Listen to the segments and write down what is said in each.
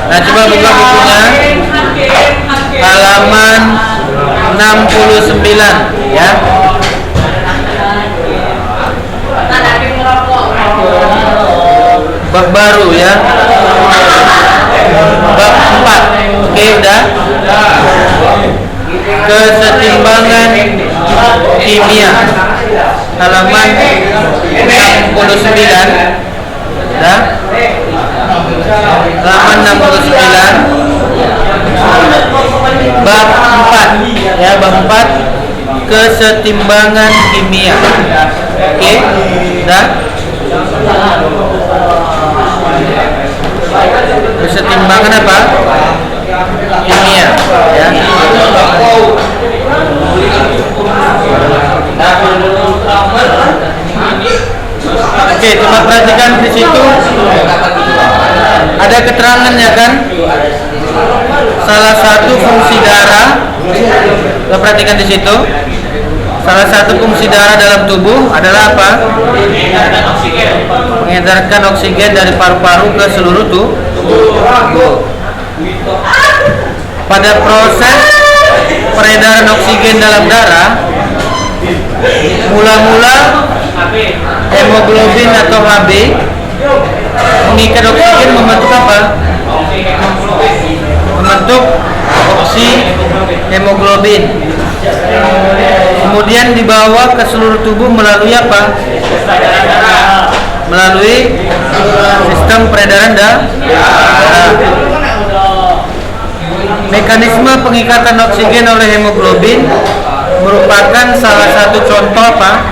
Nah, coba buka bukunya. Halaman 69 ya. Bab baru ya. Bab 4. Oke, udah. Kesetimbangan kimia. Halaman 69. Udah. Halaman 69. Bab 4 ya, bab 4 kesetimbangan kimia. Oke, udah. Kesetimbangan apa? Kimia ya. Oke, coba perhatikan di situ. Ada keterangannya kan? Salah satu fungsi darah. Coba perhatikan di situ. Salah satu fungsi darah dalam tubuh adalah apa? Mengedarkan oksigen dari paru-paru ke seluruh tubuh. Pada proses peredaran oksigen dalam darah, mula-mula hemoglobin atau Hb mengikat oksigen membentuk apa? Membentuk oksihemoglobin. Kemudian dibawa ke seluruh tubuh melalui apa? Melalui sistem peredaran darah. Mekanisme pengikatan oksigen oleh hemoglobin merupakan salah satu contoh apa?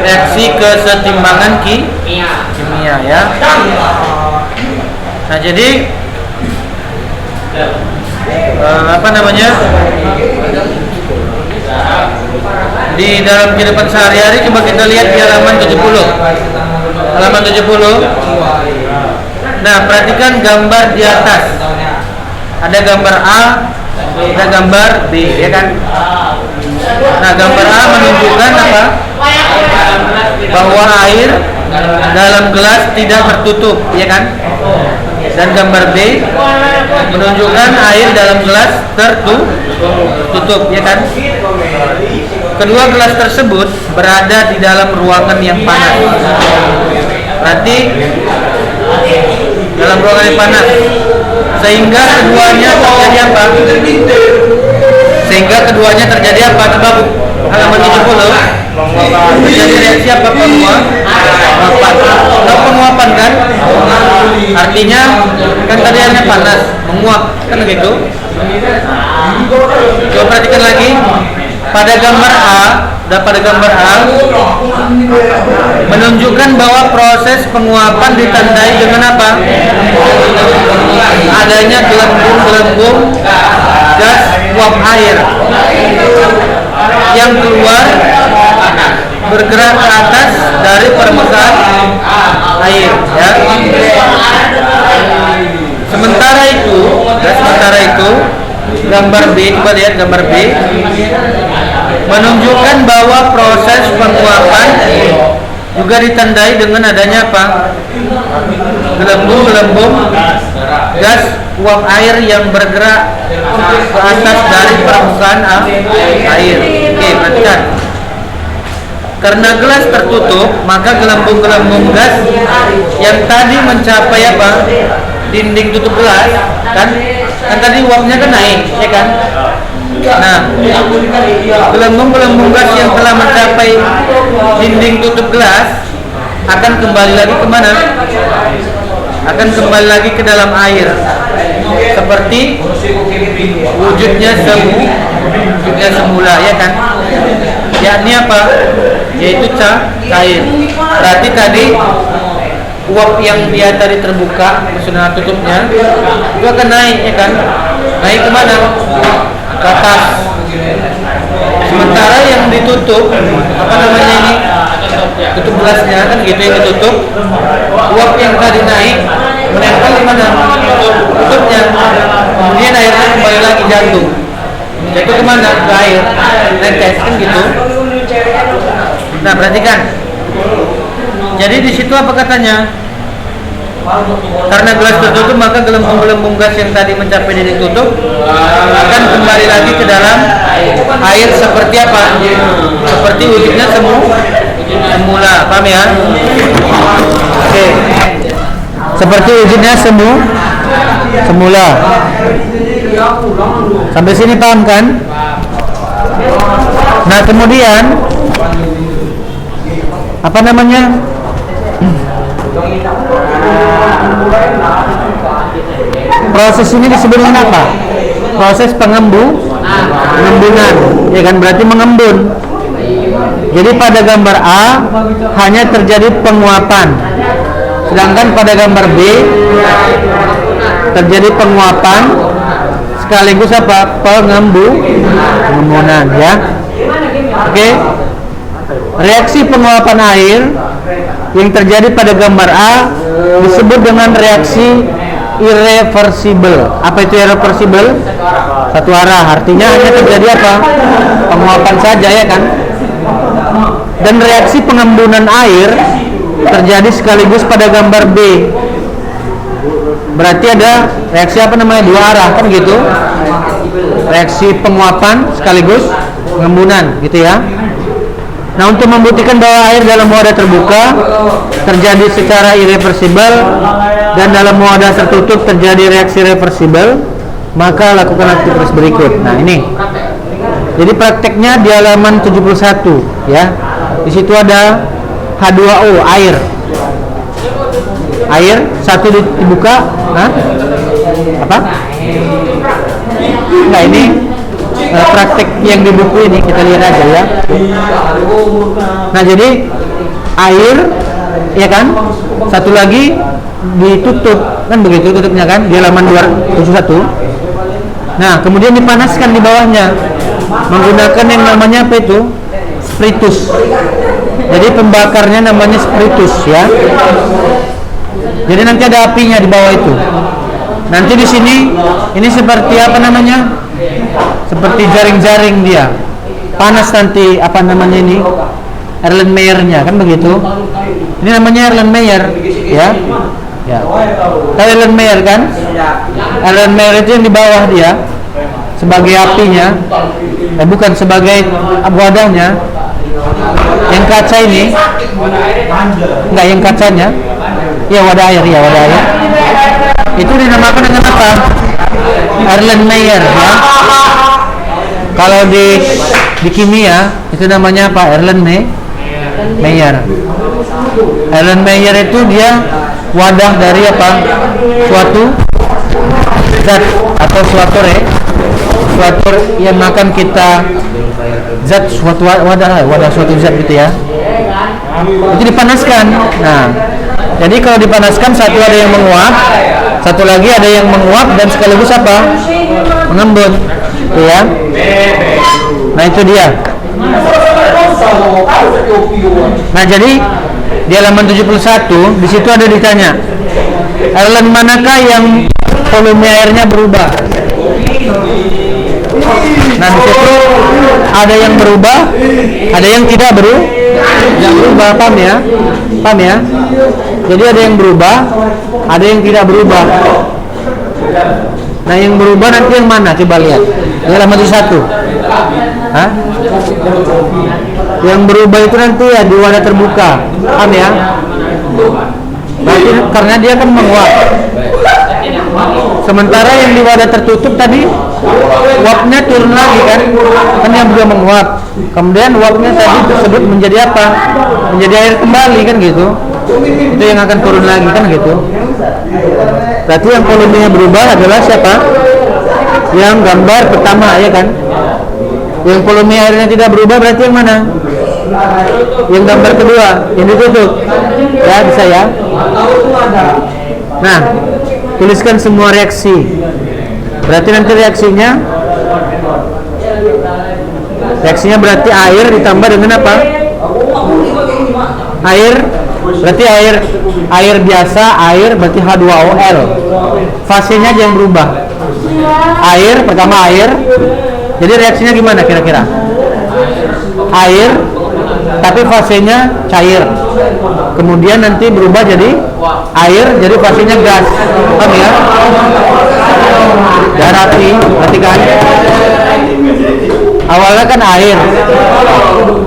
Reaksi kesetimbangan kimia ya. Nah, jadi apa namanya? Di dalam kehidupan sehari-hari coba kita lihat di halaman 70. Halaman 70. Nah, perhatikan gambar di atas. Ada gambar A, ada gambar B, ya kan? Nah, gambar A menunjukkan apa? Bahwa air dalam gelas tidak tertutup, ya kan? Dan gambar B menunjukkan air dalam gelas tertutup, ya kan? Kedua gelas tersebut berada di dalam ruangan yang panas. Berarti dalam ruangan yang panas, sehingga keduanya terjadi apa? Coba halaman 70. Terjadi reaksi apa? Penguapan kan? Artinya kan tadi airnya panas, menguap kan gitu. Coba perhatikan lagi. Pada gambar A menunjukkan bahwa proses penguapan ditandai dengan apa? Adanya gelembung gas uap air yang keluar bergerak ke atas dari permukaan air ya. Sementara itu gambar B, coba lihat gambar B menunjukkan bahwa proses penguapan juga ditandai dengan adanya apa? Gelembung gas uap air yang bergerak ke atas dari permukaan air. Oke, perhatikan. Karena gelas tertutup, maka gelembung gas yang tadi mencapai apa? Dinding tutup gelas, kan tadi uapnya kan naik, ya kan? Nah, gelembung gas yang telah mencapai dinding tutup gelas akan kembali lagi kemana? Akan kembali lagi ke dalam air, seperti wujudnya semula, ya kan? Yakni apa? Yaitu cair. Berarti tadi uap yang dia tadi terbuka, sudah tutupnya, itu akan naik, ya kan? Naik kemana? Ke atas. Sementara yang ditutup, apa namanya ini? Tutup gelasnya kan gitu, yang ditutup, uap yang tadi naik menempel di mana? Tutupnya. Kemudian airnya kembali lagi jatuh kemana? Ke air. Netes kan gitu. Nah, perhatikan. Jadi di situ apa katanya? Karena gelas tertutup, maka gelembung-gelembung gas yang tadi mencapai titik tutup akan kembali lagi ke dalam air seperti apa? Seperti wujudnya semula. Paham ya? Oke. Seperti wujudnya semula. Sampai sini paham kan? Nah, kemudian apa namanya? Proses ini disebut dengan apa? Proses pengembungan, ya kan, berarti mengembun. Jadi pada gambar A hanya terjadi penguapan, sedangkan pada gambar B terjadi penguapan sekaligus apa? Pengembunan, ya. Oke. Reaksi penguapan air yang terjadi pada gambar A disebut dengan reaksi irreversible. Apa itu irreversible? Satu arah, artinya hanya terjadi apa? Penguapan saja, ya kan? Dan reaksi pengembunan air terjadi sekaligus pada gambar B. Berarti ada reaksi apa namanya? Dua arah, kan gitu? Reaksi penguapan sekaligus pengembunan, gitu ya. Nah, untuk membuktikan bahwa air dalam wadah terbuka terjadi secara irreversibel dan dalam wadah tertutup terjadi reaksi reversibel, maka lakukan aktivitas berikut. Nah, ini. Jadi prakteknya di halaman 71, ya. Di situ ada H2O, air. Air satu dibuka, apa? Nah, ini praktek yang di buku ini, kita lihat aja ya. Nah, jadi air, ya kan, satu lagi ditutup, kan begitu tutupnya kan, di halaman 271. Nah, kemudian dipanaskan di bawahnya menggunakan yang namanya apa itu? Spiritus. Jadi pembakarnya namanya spiritus, ya. Jadi nanti ada apinya di bawah itu. Nanti di sini ini seperti apa namanya? Seperti jaring-jaring dia. Panas nanti apa namanya ini? Erlenmeyer-nya, kan begitu? Ini namanya Erlenmeyer, ya. Ya. Tahu Erlenmeyer kan? Erlenmeyer itu yang di bawah dia sebagai apinya. Bukan sebagai wadahnya. Yang kaca ini enggak, yang kacanya ya wadah air, ya wadah air itu dinamakan dengan apa? Erlenmeyer, ya. Kalau di kimia itu namanya apa? Erlenmeyer. Erlenmeyer itu dia wadah dari apa? Suatu zat atau suatu yang akan kita zat suatu wadah suatu zat gitu, ya. Itu dipanaskan. Nah, jadi kalau dipanaskan, satu ada yang menguap, satu lagi ada yang menguap dan sekaligus apa? Mengembun, ya. Nah, itu dia. Nah, jadi di halaman 71 di situ ada ditanya, Erlen manakah yang volume airnya berubah? Nah, di situ ada yang berubah, ada yang tidak berubah, paham ya? Paham ya? Jadi ada yang berubah, ada yang tidak berubah. Nah, yang berubah nanti yang mana? Coba lihat. Ini halaman 1. Hah? Yang berubah itu nanti ya di wadah terbuka. Paham ya? Berarti karena dia kan menguap. Sementara yang di wadah tertutup tadi uapnya turun lagi kan yang juga menguap. Kemudian uapnya tadi tersebut menjadi apa? Menjadi air kembali kan gitu. Itu yang akan turun lagi kan gitu. Berarti yang volumenya berubah adalah siapa? Yang gambar pertama, ya kan? Yang volume airnya tidak berubah berarti yang mana? Yang gambar kedua, yang ditutup. Ya, bisa ya. Nah, tuliskan semua reaksi. Berarti nanti reaksinya berarti air ditambah dengan apa? Air berarti air biasa, air berarti H2OL. Fasenya aja yang berubah. Air pertama air. Jadi reaksinya gimana kira-kira? Air tapi fasenya cair. Kemudian nanti berubah jadi air, jadi fasenya gas. Paham ya? Dan api, perhatikan. Awalnya kan air,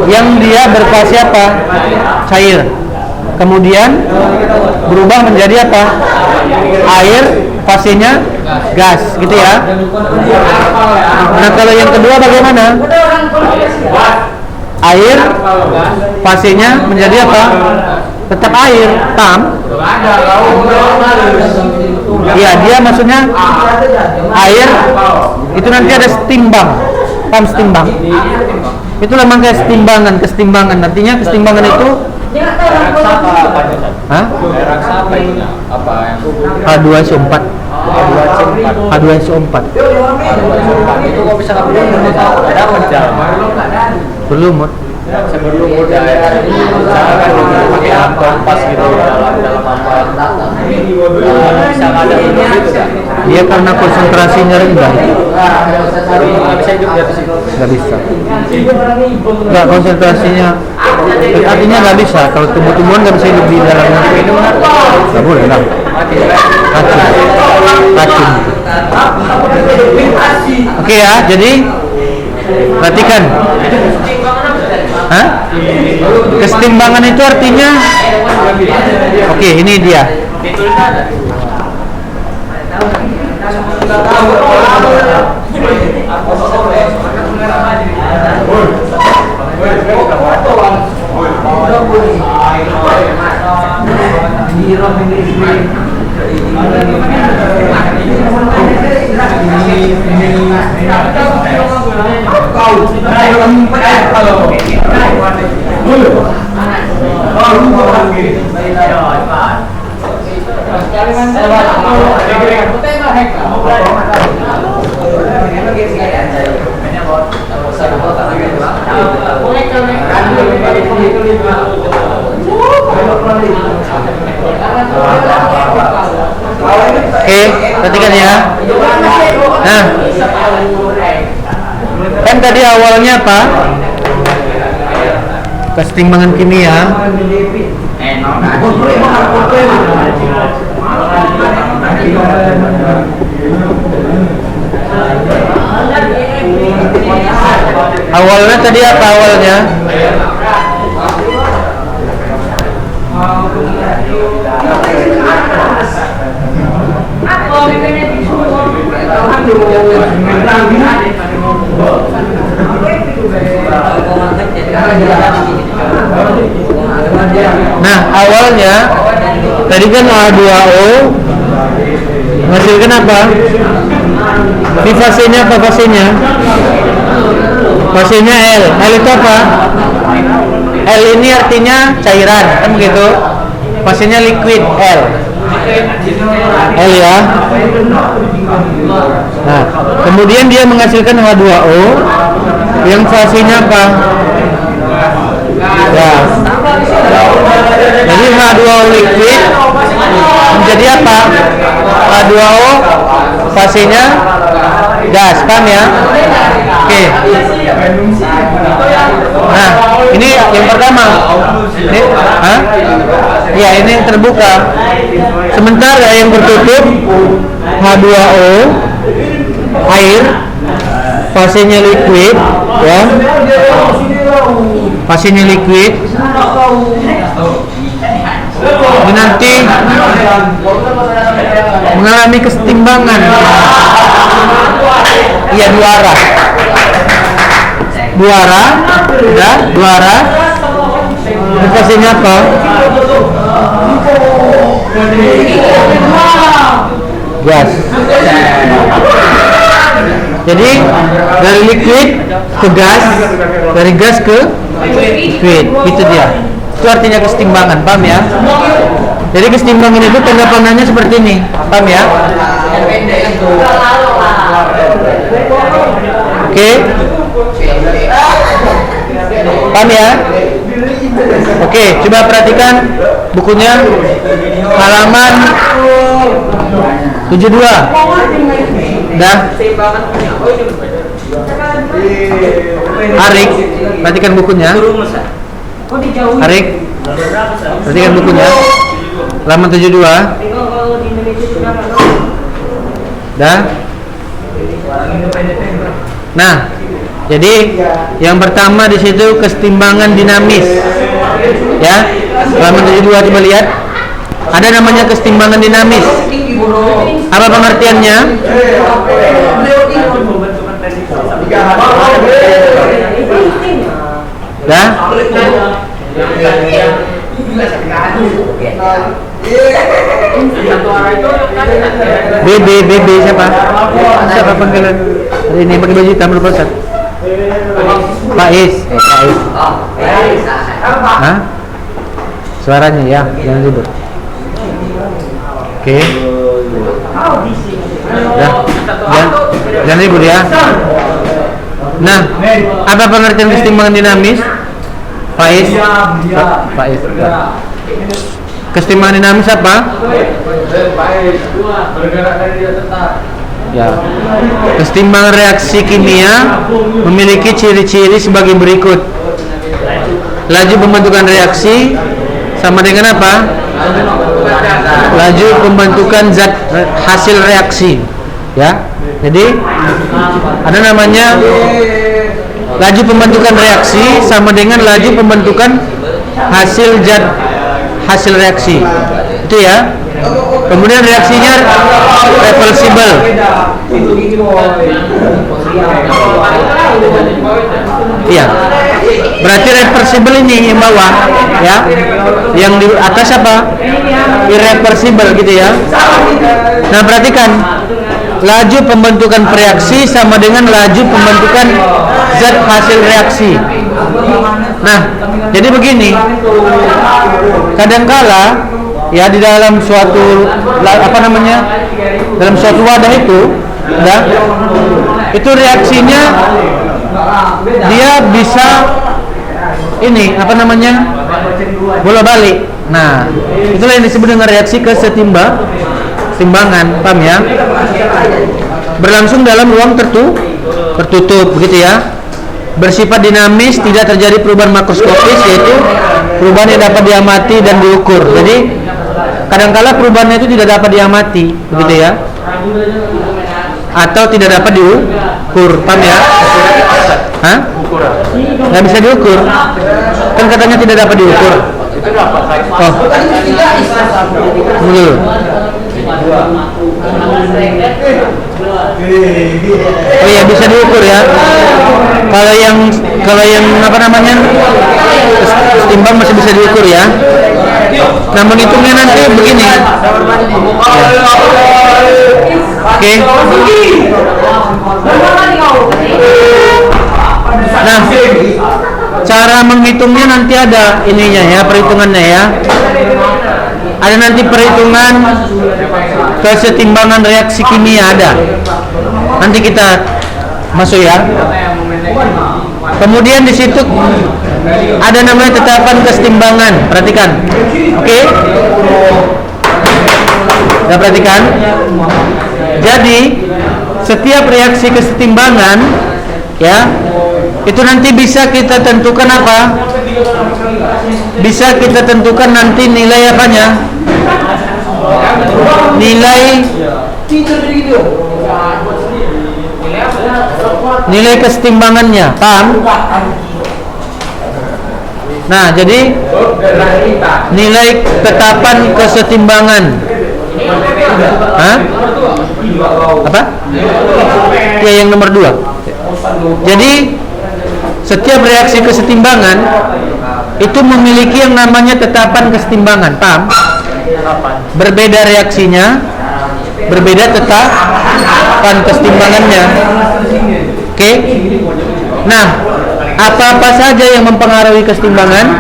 yang dia berfase apa? Cair. Kemudian berubah menjadi apa? Air, fasenya gas, gitu ya. Nah, kalau yang kedua bagaimana? Air, fasenya menjadi apa? Tetap air, paham? Iya, dia maksudnya air itu nanti ada setimbang. Paham setimbang? Itulah makanya kesetimbangan. Artinya kesetimbangan itu H2SO4. H2SO4. Itu kok bisa ada kerja? Belum, Mut. Sebelum udah pakai kompas gitu dalam apa? Bisa ada itu kan? Dia karena konsentrasinya rendah. Bisa hidup di situ? Nggak bisa. Nggak, konsentrasinya artinya nggak bisa. Kalau tumbuh-tumbuhan nggak bisa hidup di dalamnya. Nggak boleh lah. Racun. Oke ya, jadi perhatikan. Hah? Kesetimbangan itu artinya oke, ini dia. Oke, perhatikan ya. Nah, kan tadi awalnya apa? Kesetimbangan kimia. Awalnya tadi apa awalnya? Nah, awalnya tadi kan H2O menghasilkan apa? Di fasenya apa fasenya? Fasenya L. L itu apa? L ini artinya cairan, kan begitu? Fasenya liquid L. L ya. Nah, kemudian dia menghasilkan H2O yang fasenya apa? Gas. Jadi H2O liquid menjadi apa? H2O fasenya gas, paham ya? Oke. Nah, ini yang pertama. Ini, ya, ini yang terbuka. Sementara yang tertutup H2O air, fasenya liquid, ya. Fasenya liquid. Ini nanti mengalami kesetimbangan. Iya, dua arah. Dua arah. Fasenya apa? Gas. Jadi dari liquid ke gas, dari gas ke liquid, itu dia. Itu artinya kesetimbangan, paham ya? Jadi kesetimbangan itu tanggapannya seperti ini, paham ya? Oke, paham ya? Oke, coba perhatikan bukunya halaman 72. Dah. Arik, perhatikan bukunya. Arik, perhatikan bukunya. Halaman 72. Dah. Nah, jadi yang pertama di situ kesetimbangan dinamis. Ya, halaman 72 coba lihat. Ada namanya kesetimbangan dinamis. Apa pengertiannya? Dah. BB siapa? Siapa panggilan? Hari ini pakai baju hitam berpusat. Faiz. Hah? Suaranya ya, jangan ribut. Oke. Jangan ribut ya. Nah, apa pengertian kesetimbangan dinamis? Faiz. Kesetimbangan dinamis apa? Ya. Kesetimbangan reaksi kimia memiliki ciri-ciri sebagai berikut. Laju pembentukan reaksi sama dengan apa? Laju pembentukan zat hasil reaksi. Ya. Jadi ada namanya laju pembentukan reaksi sama dengan laju pembentukan hasil reaksi. Itu ya. Kemudian reaksinya reversible. Iya. Berarti reversible ini yang bawah, ya. Yang di atas apa? Irreversible gitu ya. Nah, perhatikan. Laju pembentukan reaksi sama dengan laju pembentukan zat hasil reaksi. Nah, jadi begini. Kadangkala ya di dalam suatu dalam suatu wadah itu, itu reaksinya dia bisa bola balik. Nah, itulah yang disebut dengan reaksi kesetimbangan, paham ya? Berlangsung dalam ruang tertutup, begitu ya. Bersifat dinamis, tidak terjadi perubahan makroskopis, yaitu perubahan yang dapat diamati dan diukur. Jadi kadangkala perubahannya itu tidak dapat diamati, begitu ya, atau tidak dapat diukur, paham ya? Hah? Nggak bisa diukur, kan katanya tidak dapat diukur. Oh, dulu. Oh iya, bisa diukur ya. Kalau yang timbang masih bisa diukur ya. Nah, menghitungnya nanti begini. Oke. Nah, cara menghitungnya nanti ada ininya ya, perhitungannya ya. Ada nanti perhitungan kesetimbangan reaksi kimia ada. Nanti kita masuk ya. Kemudian di situ ada namanya tetapan kesetimbangan. Perhatikan. Oke? Kita perhatikan. Jadi setiap reaksi kesetimbangan ya, itu nanti bisa kita tentukan apa? Bisa kita tentukan nanti nilai apanya? Nilai kesetimbangannya, paham? Nah, jadi nilai tetapan kesetimbangan. Hah? Apa? Ya, yang nomor 2. Jadi setiap reaksi kesetimbangan itu memiliki yang namanya tetapan kesetimbangan, paham? Berbeda reaksinya, berbeda tetapan kesetimbangannya. Oke? Nah, apa-apa saja yang mempengaruhi kesetimbangan,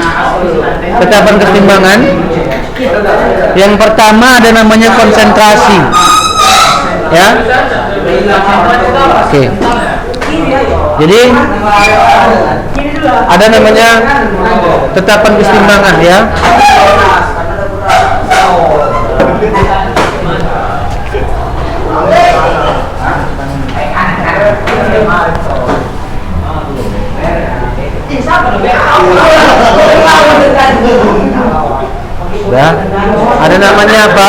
tetapan kesetimbangan? Yang pertama ada namanya konsentrasi. Ya? Oke. Jadi ada namanya tetapan kesetimbangan ya. namanya apa?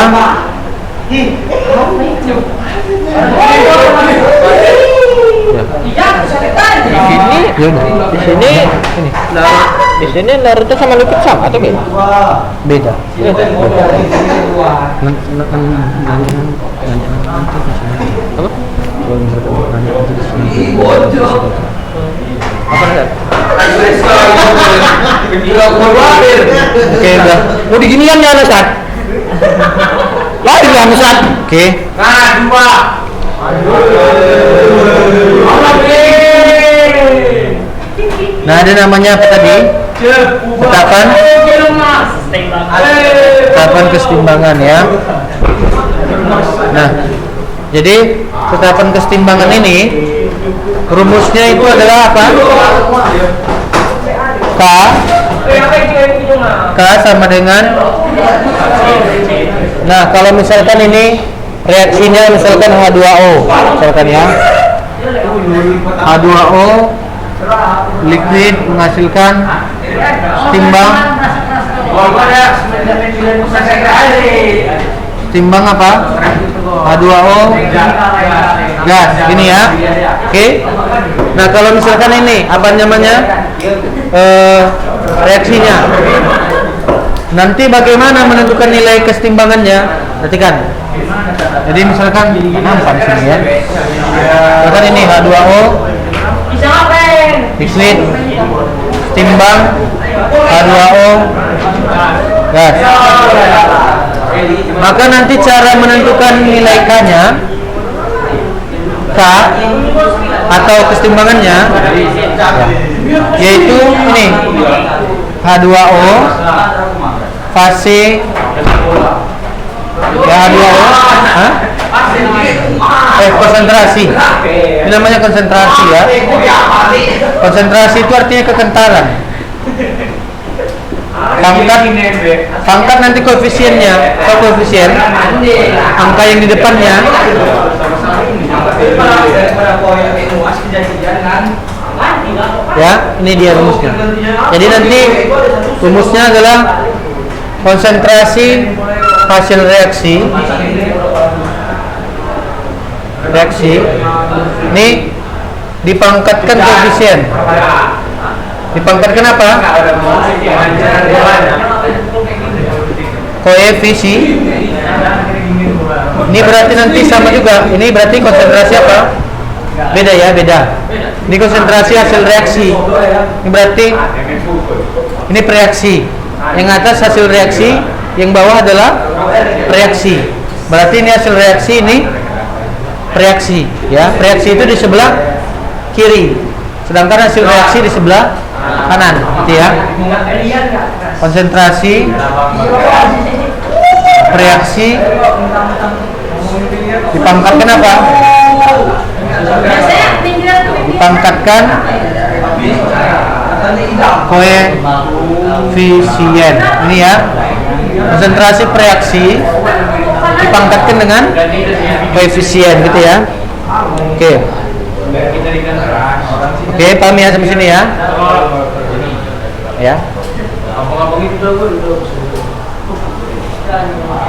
Di sini Naruto sama Luffy sama atau beda? Beda. Apa? Oke, udah. Mau diginian ya Sat? Lari ya Sat? Oke. Nah, ada namanya apa tadi? Tetapan kesetimbangan ya. Nah, jadi tetapan kesetimbangan ini rumusnya itu adalah apa? K sama dengan. Nah, kalau misalkan ini reaksinya misalkan H2O, misalkan ya. H2O liquid menghasilkan timbang apa? H2O gas, gini ya. Oke. Nah, kalau misalkan ini apa namanya? Reaksinya. Nanti bagaimana menentukan nilai kesetimbangannya? Perhatikan. Jadi misalkan nampak di sini ya. Misalkan ini H2O liquid timbang H2O gas. Maka nanti cara menentukan nilai K-nya, K atau kesetimbangannya, yaitu ini H2O fase ya H2O konsentrasi. Ini namanya konsentrasi ya. Konsentrasi itu artinya kekentalan. Pangkat nanti koefisiennya, atau koefisien angka yang di depannya. Ya, ini dia rumusnya. Jadi nanti rumusnya adalah konsentrasi hasil reaksi ini dipangkatkan koefisien. Dipangkatkan apa? Koefisi. Ini berarti nanti sama juga. Ini berarti konsentrasi apa? Beda ya, beda. Ini konsentrasi hasil reaksi. Ini berarti ini reaksi. Yang atas hasil reaksi, yang bawah adalah reaksi. Berarti ini hasil reaksi, ini reaksi ya. Reaksi itu di sebelah kiri, sedangkan hasil reaksi di sebelah kanan, gitu ya. Konsentrasi reaksi dipangkatkan apa? Dipangkatkan koefisien. Ini ya. Konsentrasi reaksi dipangkatkan dengan koefisien, gitu ya. Oke. Oke, paham ya sampai sini ya? Ya.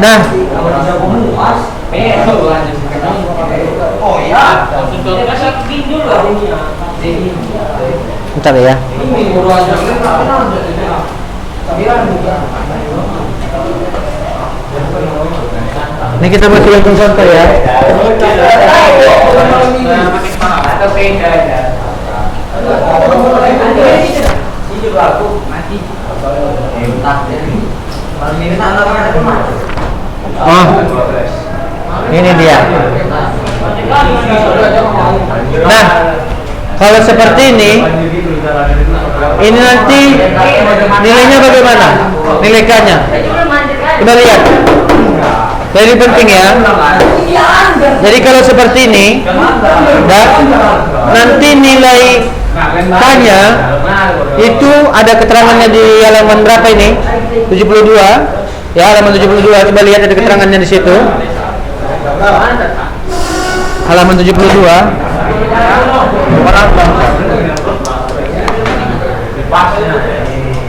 Nah, bentar ya. Ini kita masih langsung contoh ya. Oh, ini dia. Nah, kalau seperti ini nanti nilainya bagaimana? Nilai K-nya. Kita lihat. Jadi penting ya. Jadi kalau seperti ini, nanti nilai K-nya itu ada keterangannya di halaman berapa ini? 72. Ya, halaman 72. Coba lihat ada keterangannya di situ. Halaman 72.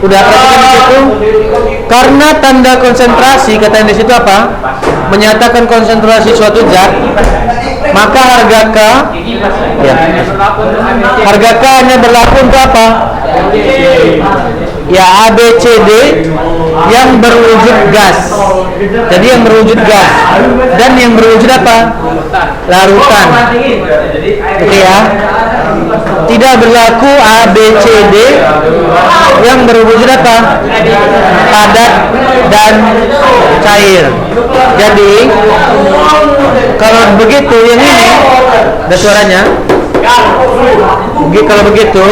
Udah perhatikan di situ. Karena tanda konsentrasi katanya di situ apa? Menyatakan konsentrasi suatu zat, maka harga K ya. Harga K hanya berlaku untuk apa? Ya A, B, C, D yang berwujud gas. Jadi yang berwujud gas dan yang berwujud apa? Larutan. Oke ya. Tidak berlaku A, B, C, D yang berwujud apa? Padat dan cair. Jadi kalau begitu yang ini ada suaranya. Kalau begitu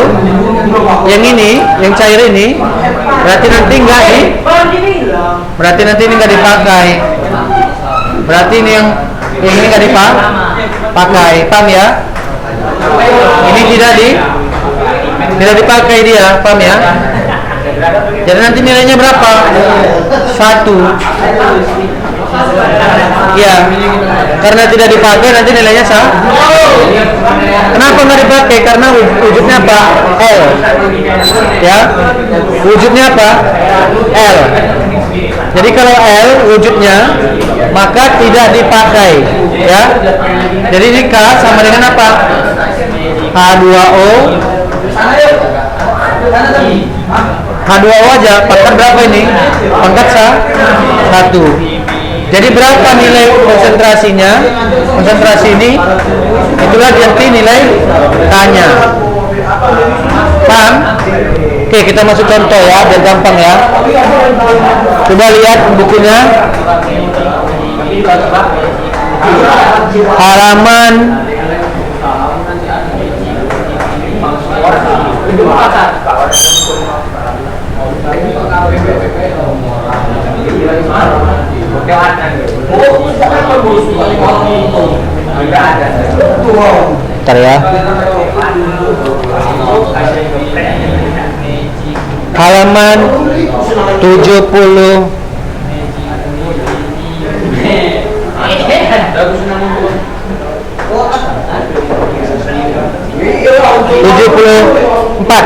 yang ini, yang cair ini berarti nanti enggak dipakai. Berarti ini yang ini enggak dipakai. Paham ya? Ini tidak dipakai dia, paham ya? Jadi nanti nilainya berapa? 1. Ya, karena tidak dipakai nanti nilainya sah. Kenapa nggak dipakai? Karena wujudnya apa? L. Ya, wujudnya apa? L. Jadi kalau L wujudnya, maka tidak dipakai. Ya, jadi ini K sama dengan apa? H2O. H2O aja, pangkat berapa ini? Pangkat 1. Jadi berapa nilai konsentrasinya? Konsentrasi ini itulah nanti nilai K-nya. Paham? Oke, kita masuk contoh ya, biar gampang ya. Coba lihat bukunya. Halaman 'Ntar ya. Halaman 70.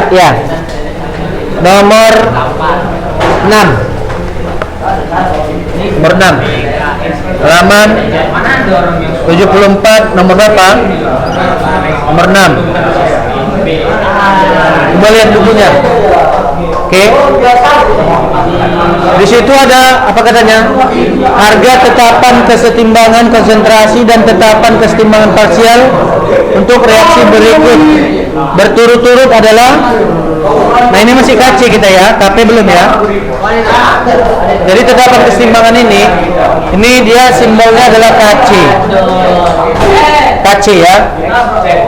Ya. Nomor 6. Halaman 74 nomor berapa? Nomor 6. Coba lihat bukunya. Oke. Di situ ada apa katanya? Harga tetapan kesetimbangan konsentrasi dan tetapan kesetimbangan parsial untuk reaksi berikut berturut-turut adalah. Nah ini masih KC kita ya, KP belum ya. Jadi tetapan kesetimbangan ini dia simbolnya adalah KC. KC ya.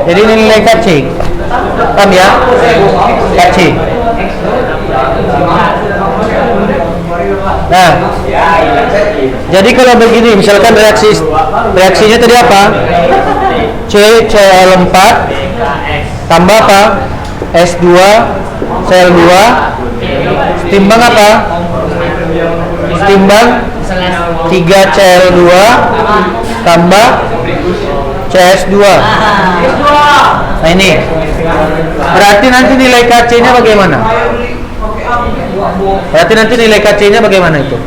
Jadi ini nilai KC. Paham ya? KC. Nah, jadi kalau begini, misalkan reaksinya tadi apa? CCl4 tambah apa? S2 Cl2 setimbang apa? Setimbang 3Cl2 tambah CS2. Nah ini berarti nanti nilai KC-nya bagaimana? Berarti nanti nilai KC-nya bagaimana itu?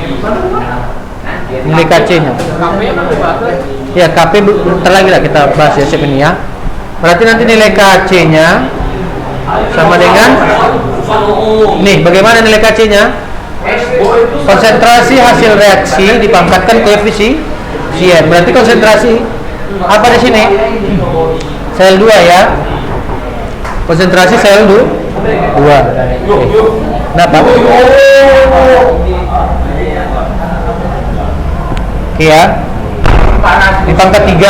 Nilai KC-nya. Ya KP bentar lagi lah kita bahas ya ini ya. Berarti nanti nilai KC-nya sama dengan nih, bagaimana nilai KC-nya? Konsentrasi hasil reaksi dipangkatkan koefisien. Berarti konsentrasi apa di sini? Sel 2 ya. Konsentrasi sel 2. Kenapa? Oke ya. Dipangkat 3.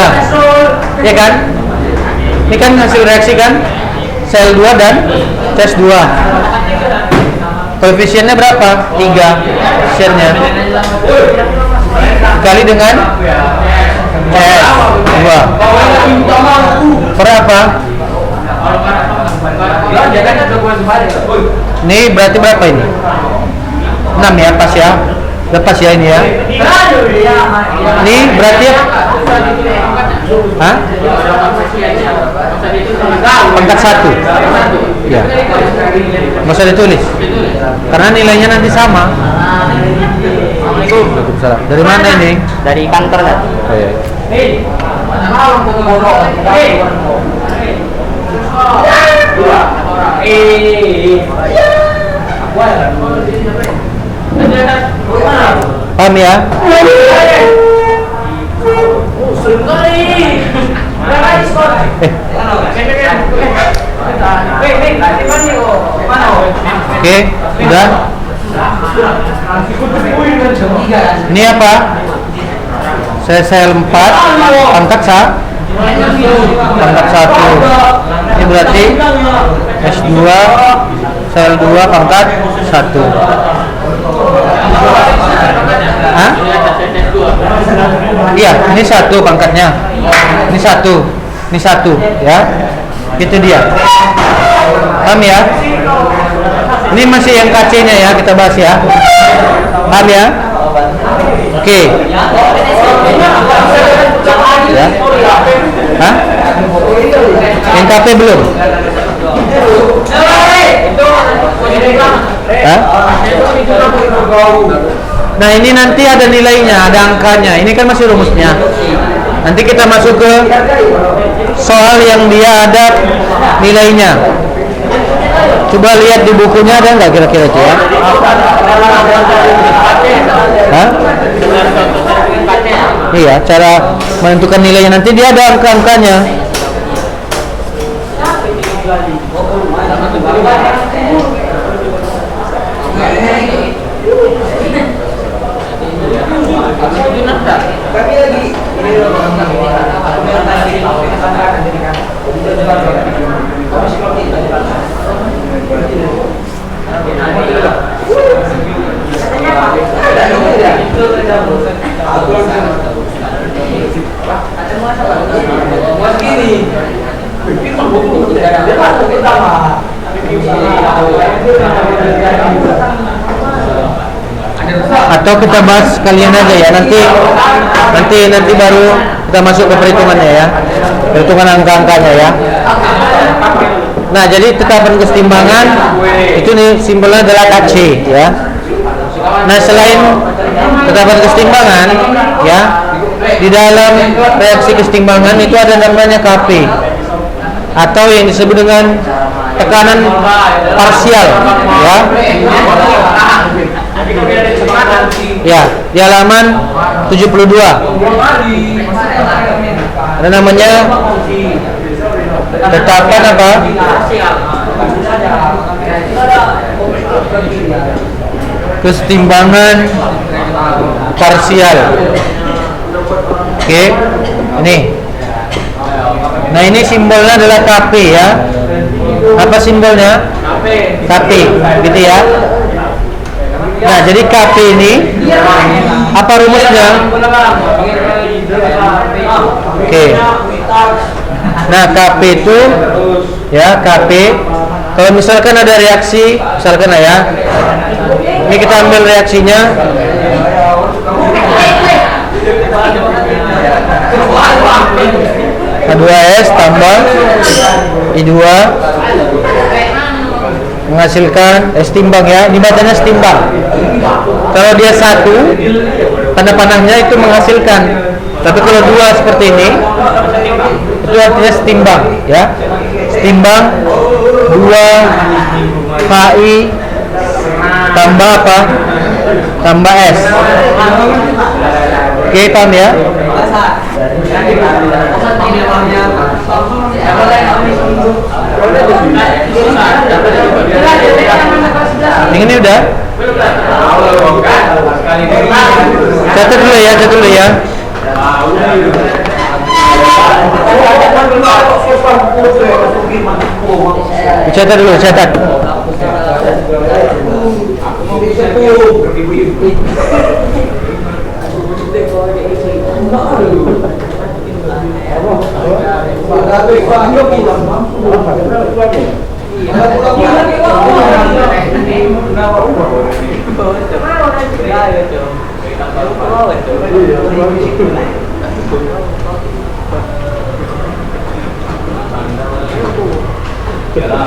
Ya kan? Ini kan hasil reaksi kan? Sel 2 dan CS2. Koefisiennya berapa? 3. Koefisiennya dikali dengan CS2. Berapa? Ini berarti berapa ini? 6 ya, pas ya. Lepas ya ini ya. Ini berarti hah? Pangkat 1. Ya. Nggak usah ditulis. Karena nilainya nanti sama. Waalaikumsalam. Dari mana ini? Dari kantor kan? Oh, iya. Paham ya? Oke, udah. Ini apa? Sel 4 pangkat pangkat 1. Ini berarti S2 sel 2 pangkat 1. Hah? Iya, ini 1 pangkatnya. Ini 1 ya. Itu dia. Paham ya? Ini masih yang KC-nya ya, kita bahas ya. Paham ya? Oke. Ya. Hah? Yang KP belum? Hah? Nah, ini nanti ada nilainya, ada angkanya. Ini kan masih rumusnya. Nanti kita masuk ke soal yang dia ada nilainya. Coba lihat di bukunya, ada nggak kira-kira itu ya? Hah? Iya, cara menentukan nilainya nanti dia ada angka-angkanya. Atau kita bahas sekalian aja ya, nanti baru kita masuk ke perhitungannya ya, perhitungan angka-angkanya ya. Nah, jadi tetapan kesetimbangan itu nih simbolnya adalah KC ya. Nah, selain tetapan kesetimbangan ya, di dalam reaksi kesetimbangan itu ada namanya KP atau yang disebut dengan tekanan parsial ya. Ya, di halaman 72 ada namanya tetapan apa? Kesetimbangan parsial. Oke, ini. Nah, ini simbolnya adalah KP ya. Apa simbolnya? KP, gitu ya. Nah, jadi KP ini apa rumusnya? Oke. Nah, KP itu ya, KP kalau misalkan ada reaksi, misalkan ya, ini kita ambil reaksinya. H2S tambah I2 menghasilkan timbang ya, ini bacanya timbang. Kalau dia 1, tanda panahnya itu menghasilkan. Tapi kalau 2 seperti ini, itu artinya setimbang ya. Setimbang 2 KI tambah apa? Tambah S. Oke, paham ya? Yang ini udah? Catat dulu ya. Catat dulu. Ya lah.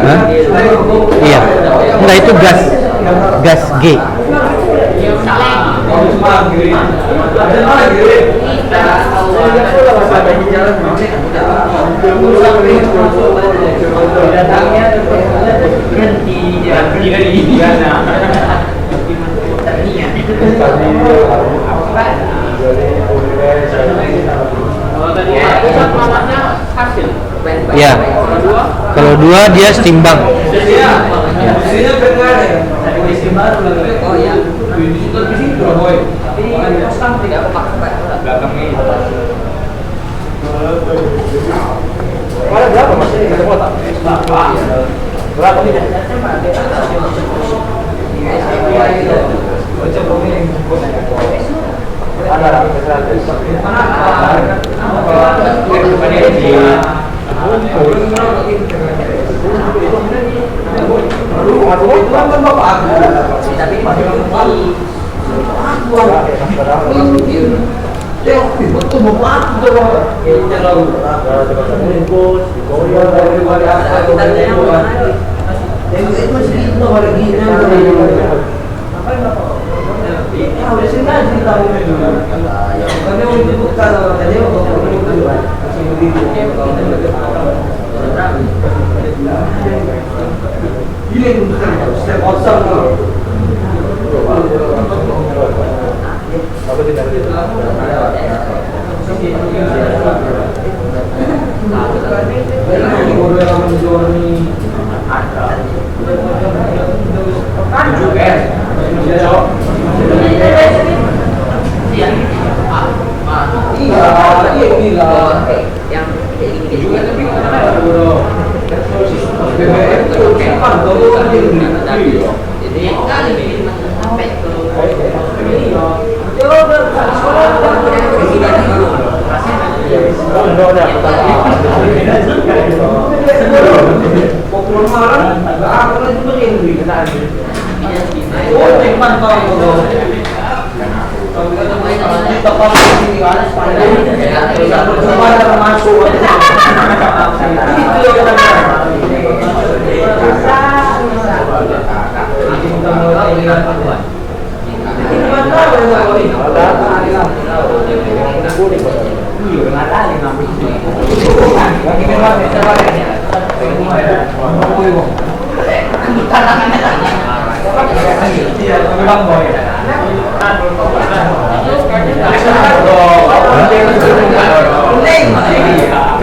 Hah? Iya. Enggak, itu gas. Gas G. Ya. Kalau dua dia setimbang. Ya. Berapa mas? Berapa nih?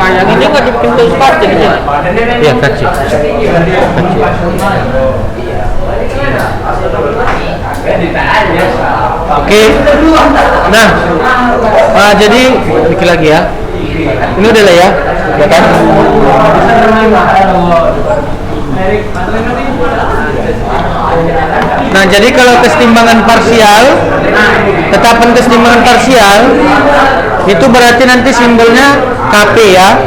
Yang ini nggak dibikin sport jadinya. Iya, kecil. Oke. Nah, jadi bikin lagi ya. Ini udah lah ya, ya kan? Nah, jadi kalau kesetimbangan parsial, tetapan kesetimbangan parsial itu berarti nanti simbolnya KP ya.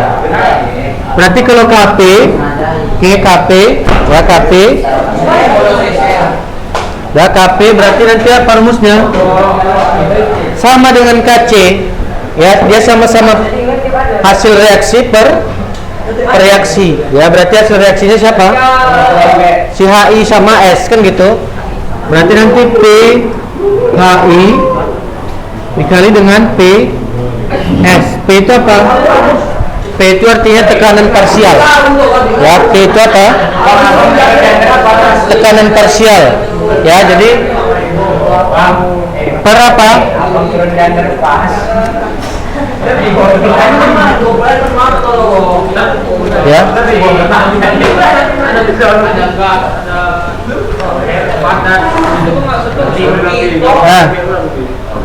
Berarti kalau KP, ya KP berarti nanti apa rumusnya? Sama dengan KC, ya, dia sama-sama hasil reaksi per reaksi, ya, berarti hasil reaksinya siapa? Si HI sama S, kan gitu. Berarti nanti P HI dikali dengan P S. P itu apa? P itu artinya tekanan parsial. Ya, P itu apa? Tekanan parsial. Ya, jadi per apa? Ya.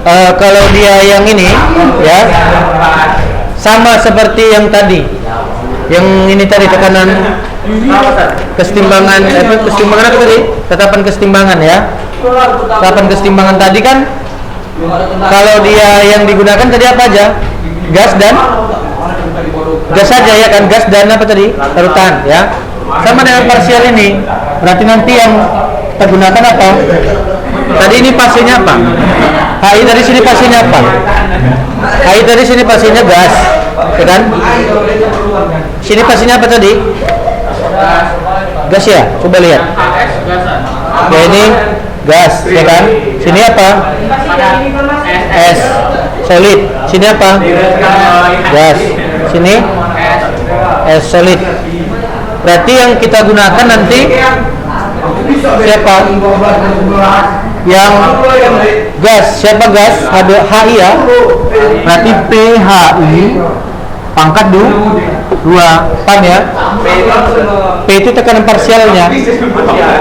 Nah, kalau dia yang ini, ya, sama seperti yang tadi. Yang ini tadi tekanan kesetimbangan, kesetimbangan apa tadi? Tetapan kesetimbangan, ya. Tetapan kesetimbangan tadi kan, kalau dia yang digunakan tadi apa aja? Gas dan gas saja, ya kan? Gas dan apa tadi? Larutan, ya. Sama dengan parsial ini. Berarti nanti yang kita gunakan apa? Tadi ini pasinya apa? HI dari sini pasinya apa? HI dari sini pasinya gas, ya kan? Sini pasinya apa tadi? Gas, ya. Coba lihat. Ya, ini gas, ya kan? Sini apa? S solid. Sini apa? Gas. Sini S solid. Berarti yang kita gunakan nanti siapa? Yang gas. Siapa gas? HI, ya. Berarti PHI pangkat 2. Paham, ya? P itu tekanan parsialnya.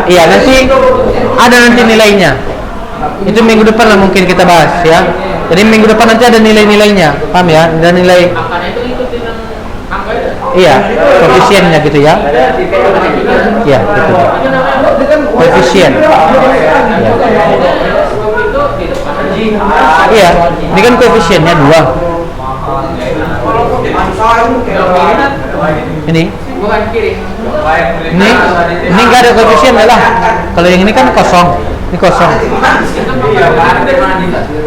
Iya, nanti ada nanti nilainya. Itu minggu depan lah mungkin kita bahas, ya. Jadi minggu depan nanti ada nilai-nilainya. Paham, ya? Ada nilai. Iya, koefisiennya gitu, ya. Iya, gitu. Koefisien. Ya. Iya, ini kan koefisiennya 2. Ini nggak ada koefisien lah. Kalau yang ini kan kosong. Ini kosong.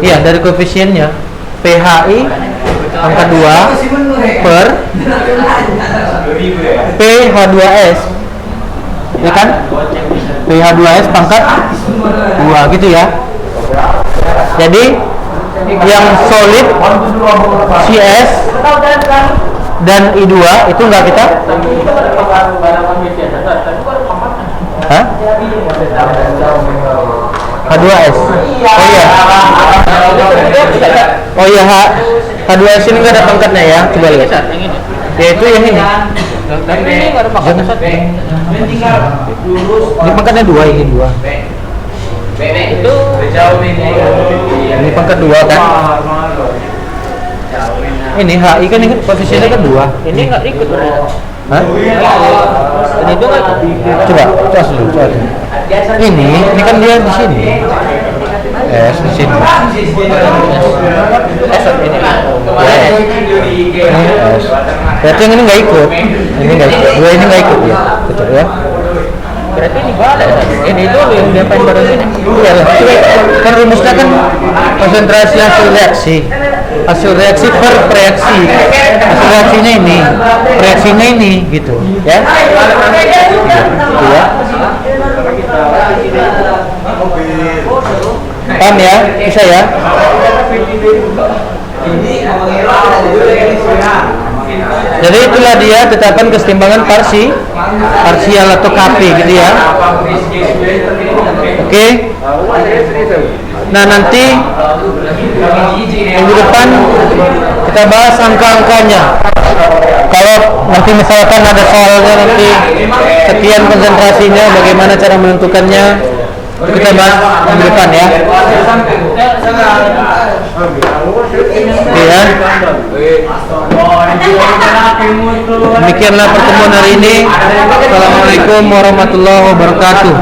Iya, dari koefisiennya PHI angka 2 per PH2S, ya kan? PH2S pangkat 2 gitu, ya. Jadi yang solid CS dan I2 itu enggak kita? Hah? H2S. Oh iya. Oh iya, H2S ini enggak ada pangkatnya, ya. Coba lihat. Yaitu yang ini. Ini enggak ada pangkatnya. Ini pangkatnya 2, ini 2. Itu ini pangkat 2 kan? Ini HI kan ini koefisiennya kan 2. Ini enggak ikut. Hah? Ini itu enggak. Coba dulu. Ini kan dia di sini. Di sini. Berarti yang ini nggak ikut. Ini nggak ikut. Dua ini nggak ikut, ya. Betul, ya. Berarti ini balik. Ini dulu yang dia pengen baru ini. Iya lah. Kan rumusnya kan konsentrasi hasil reaksi. Hasil reaksi per reaksi. Hasil reaksinya ini, reaksinya ini, gitu, ya. Gitu, ya. Paham, ya? Bisa, ya? Jadi itulah dia tetapan kesetimbangan parsial atau KP, gitu, ya. Oke. Nah, nanti minggu depan kita bahas angka-angkanya. Kalau nanti misalkan ada soalnya nanti sekian konsentrasinya, bagaimana cara menentukannya, itu kita bahas minggu depan, ya. Oke, ya. Demikianlah pertemuan hari ini. Assalamualaikum warahmatullahi wabarakatuh.